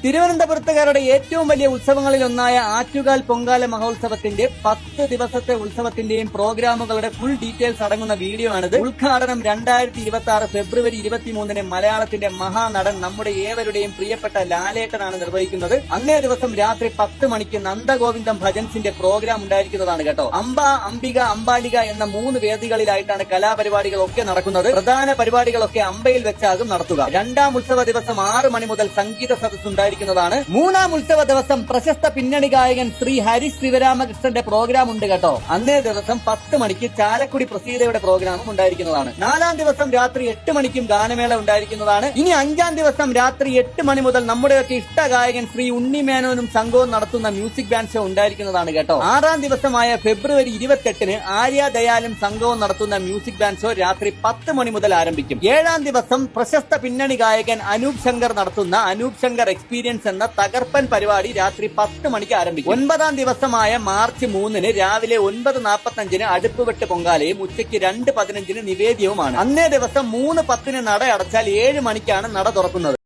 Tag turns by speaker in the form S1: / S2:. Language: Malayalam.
S1: തിരുവനന്തപുരത്തുകാരുടെ ഏറ്റവും വലിയ ഉത്സവങ്ങളിൽ ഒന്നായ ആറ്റുകാൽ പൊങ്കാല മഹോത്സവത്തിന്റെ 10 ദിവസത്തെ ഉത്സവത്തിന്റെയും പ്രോഗ്രാമുകളുടെ ഫുൾ ഡീറ്റെയിൽസ് അടങ്ങുന്ന വീഡിയോ ആണിത്. ഉദ്ഘാടനം 2026 ഫെബ്രുവരി 23 മലയാളത്തിന്റെ മഹാനടൻ നമ്മുടെ ഏവരുടെയും പ്രിയപ്പെട്ട ലാലേട്ടനാണ് നിർവഹിക്കുന്നത്. അന്നേ ദിവസം രാത്രി 10 മണിക്ക് നന്ദഗോവിന്ദം ഭജൻസിന്റെ പ്രോഗ്രാം ഉണ്ടായിരിക്കുന്നതാണ് കേട്ടോ. അംബ, അംബിക, അംബാലിക എന്ന 3 വേദികളിലായിട്ടാണ് കലാപരിപാടികളൊക്കെ നടക്കുന്നത്. പ്രധാന പരിപാടികളൊക്കെ അമ്പയിൽ വെച്ചാകും നടത്തുക. 2ാം ഉത്സവ ദിവസം 6 മണി മുതൽ സംഗീത സദസ്സ് ഉണ്ടായിരിക്കുന്നതാണ്. 3ാം ഉത്സവ ദിവസം പ്രശസ്ത പിന്നണി ഗായകൻ ശ്രീ ഹരിശ് ശിവരാമകൃഷ്ണന്റെ പ്രോഗ്രാം ഉണ്ട് കേട്ടോ. അന്നേ ദിവസം 10 മണിക്ക് ചാലക്കുടി പ്രസീതയുടെ പ്രോഗ്രാമും ഉണ്ടായിരിക്കുന്നതാണ്. 4ാം ദിവസം രാത്രി 8 മണിക്കും ഗാനമേള ഉണ്ടായിരിക്കുന്നതാണ്. ഇനി 5ാം ദിവസം രാത്രി 8 മണി മുതൽ നമ്മുടെയൊക്കെ ഇഷ്ട ഗായകൻ ശ്രീ ഉണ്ണിമേനോനും സംഘവും നടത്തുന്ന മ്യൂസിക് ബാൻഡ് ഷോ ഉണ്ടായിരിക്കുന്നതാണ് കേട്ടോ. 6ാം ദിവസമായ ഫെബ്രുവരി 28 ആര്യ ദയാലും സംഘവും നടത്തുന്ന മ്യൂസിക് ബാൻഡ് ഷോ രാത്രി 10 മണി മുതൽ ആരംഭിക്കും. 7ാം ദിവസം പ്രശസ്ത പിന്നണി ഗായകൻ അനൂപ് ശങ്കർ നടത്തുന്ന അനൂപ് ശങ്കർ എക്സ്പീരിയൻസ് എന്ന തകർപ്പൻ പരിപാടി രാത്രി 10 മണിക്ക് ആരംഭിക്കും. 9ാം ദിവസമായ മാർച്ച് 3 രാവിലെ 9:45 അടുപ്പുവെട്ട് പൊങ്കാലയും ഉച്ചയ്ക്ക് 2:15 നിവേദ്യവുമാണ്. അന്നേ ദിവസം 3:10 നട അടച്ചാൽ 7 മണിക്കാണ് നട തുറക്കുന്നത്.